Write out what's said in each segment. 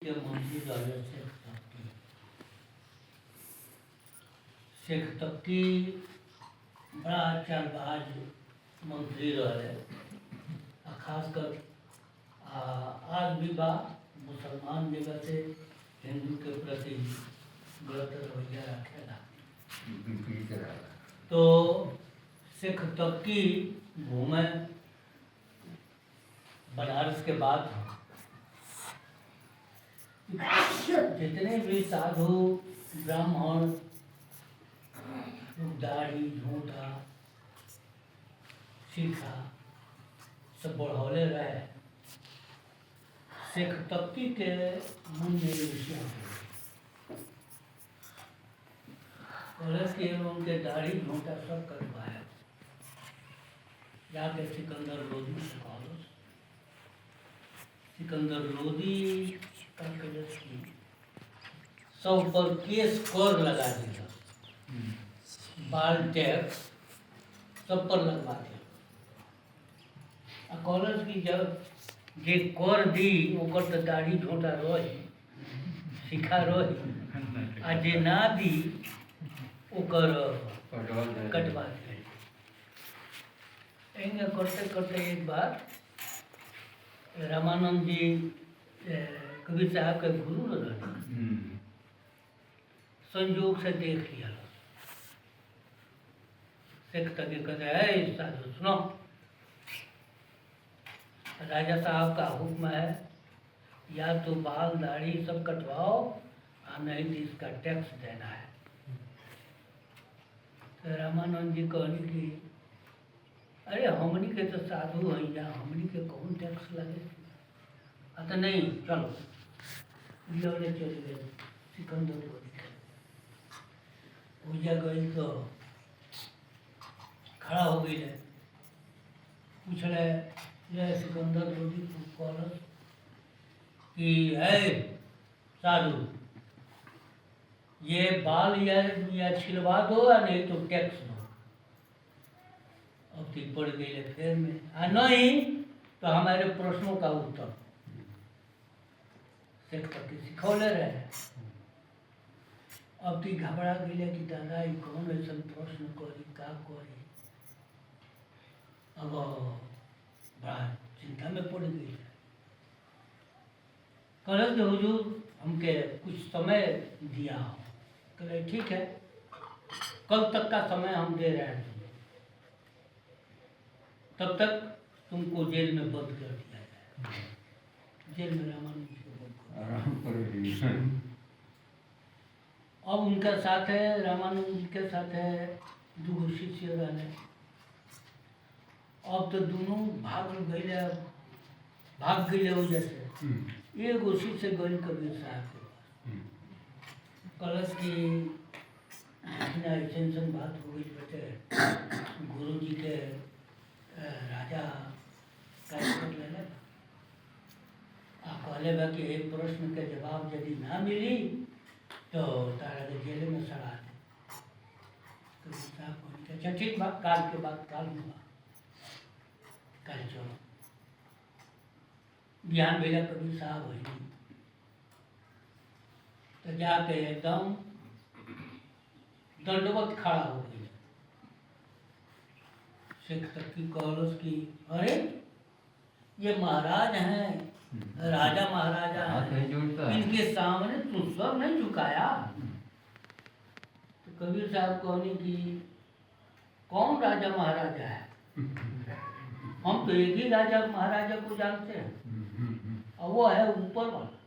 के मंत्री रहे शेख तब्की बड़ा चालबाज मंत्री रहे। खासकर आज भी बा मुसलमान जगह से हिंदू के प्रति गलत रवैया रखेला। तो शेख तब्की घूमे बनारस के बाद जितने भी साधु ब्राह्मण दाढ़ी झूठा सीखा सब बढ़ौले रहे। शेख तब्की के मन में उनके दाढ़ी झूठा सब कटवाया। जाके सिकंदर लोधी से कहो, सिकंदर लोधी का सब पर केस कर लगा दिया, बाल टैक्स सब पर लगवा दिया। कॉलेज की जब जे कर दी ओकर तो दाढ़ी झोंटा रही सिखा रही, आ जे ना दी ओकर कटवा दिया। करते करते एक बार रामानंद जी कबीर साहब के गुरु न रहे, संयोग से देख लिया। शेख तब्की कहते हैं साधु सुनो, राजा साहब का हुक्म है या तो बाल दाढ़ी सब कटवाओ और नहीं तो इसका टैक्स देना है। तो रामानंद जी कहने की अरे हमनी के तो साधु हैं या हमनी के कौन टैक्स लगे। तो नहीं चलो ले चले गए सिकंदर लोधी। पूजा गई तो खड़ा हो गई है, पूछ रहे सिकंदर लोधी कॉलेज कि है साधु ये बाल या छिलवा दो या नहीं तो टैक्स दो। अब ठीक पड़ गई है फिर में नहीं तो हमारे प्रश्नों का उत्तर शेख तब्की सिखौले रहे। अब ती घबरा गई कि दादा ये कौन ऐसा प्रश्न करी का करी। अब बड़ा चिंता में पड़ गई। कहल कि हुजूर हमके कुछ समय दिया हो। कहले ठीक है, कल तक का समय हम दे रहे हैं तुम्हें, तब तक तुमको जेल में बंद कर दिया जाए। जेल में रामानंद अब उनका साथ है, रामानंद जी के साथ है दो शिष्य रहे। अब तो दोनों भाग गए हो जैसे एक उसी से गई कबीर साहब के पास। कलश की ऐसा बात हो गई बेटे, गुरु जी के राजा का ले कहले बा कि एक प्रश्न के जवाब यदि ना मिली तो तारा के जेल में सड़ा दे। तो साहब अच्छा ठीक बात, काल के बाद काल में कल चलो। ज्ञान भेजा कबीर साहब है तो जाके एकदम दंडवत खड़ा हो गई। शेख तब्की कॉलेज की अरे ये महाराज हैं, राजा महाराजा हैं, इनके सामने तू सब नहीं झुकाया। तो कबीर साहब कहने की कौन राजा महाराजा है, हम तो एक ही राजा महाराजा को जानते हैं और वो है ऊपर वाला।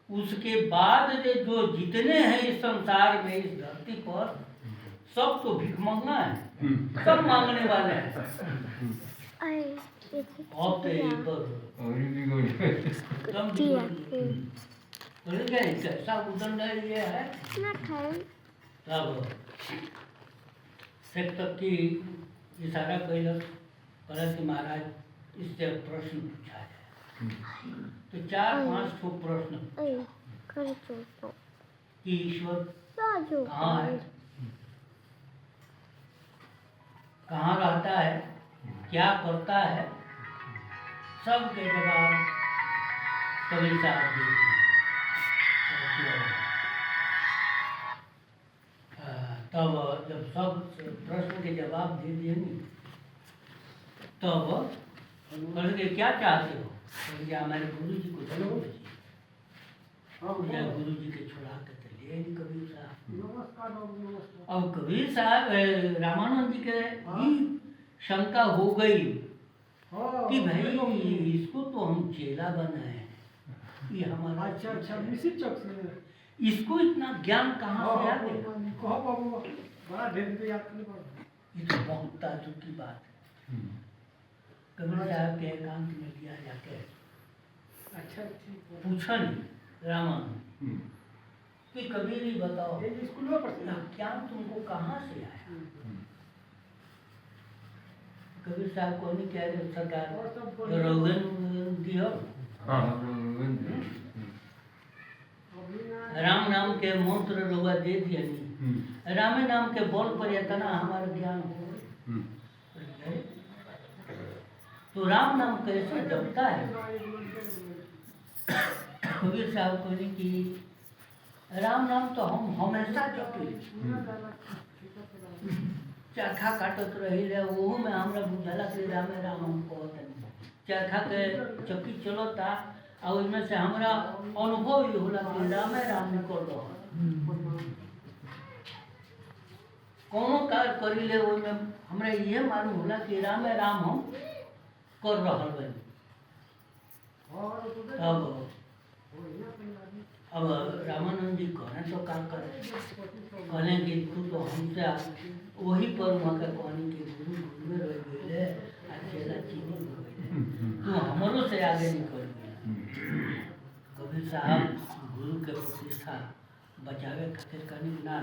उसके बाद जो जितने हैं इस संसार में इस धरती पर सब तो भिखमंगा है, सब मांगने वाले हैं। अब तो एक कैसा उदंड ये है। तब शेख तब्की इशारा कैलक कि महाराज इससे प्रश्न पूछा जाए। तो 4-5 ठो प्रश्न कि ईश्वर कहाँ है, कहाँ रहता है, क्या करता है, सब के जवाब कबीर साहब जी की। तब जब सब प्रश्न के जवाब दे दिए नहीं, तब बोले कि क्या चाहते हो? बोले कि हमारे गुरु जी को चलो गुरु जी के छुड़ा के तो ले नहीं कबीर साहब। अब कबीर साहब रामानंद जी के भी शंका हो गई कि भाई इसको तो हम चेला बनाए, ये हमारा अच्छा मिसिर चौक से इसको इतना ज्ञान कहाँ से आ गया? कहो बाबू बड़ा ढेर पे याद करने पड़ा। ये तो बहुत ताज्जुब की बात है। कबीर साहब के एकांत में लिया जाके अच्छा ठीक है। पूछा नहीं रामानंद कि कबीर ही बताओ ये स्कूल में पढ़ते यह ज्ञान तुमको कहाँ से आया? कबीर साहब को नहीं कह रहे सरकार रोगन दियो, राम नाम के मंत्र रोगा दे दिया नहीं, राम नाम के बोल पर इतना हमारा ज्ञान हो। तो राम नाम कैसे जपता है? कबीर साहब को नहीं कि राम नाम तो हम हमेशा जपी, चरखा काटत रही वो में हमरा बुझाला कि राम राम हम कहते चरखा के चक्की चलता और उसमें से हमरा अनुभव ही होला कि राम राम निकल रहा। कोनो कार्य करी ले उसमें हमरा ये मालूम होला कि राम राम हम कर रहा बन। अब रामानंद जी कहने तो काम करे, कहने कि तू तो हमसे वही पर वहाँ का कहने कि गुरु में रह गए चेला चीनी हो गए, तू हमरों से आगे निकल गया। कबीर साहब गुरु के प्रतिष्ठा बचावे खातिर कहीं ना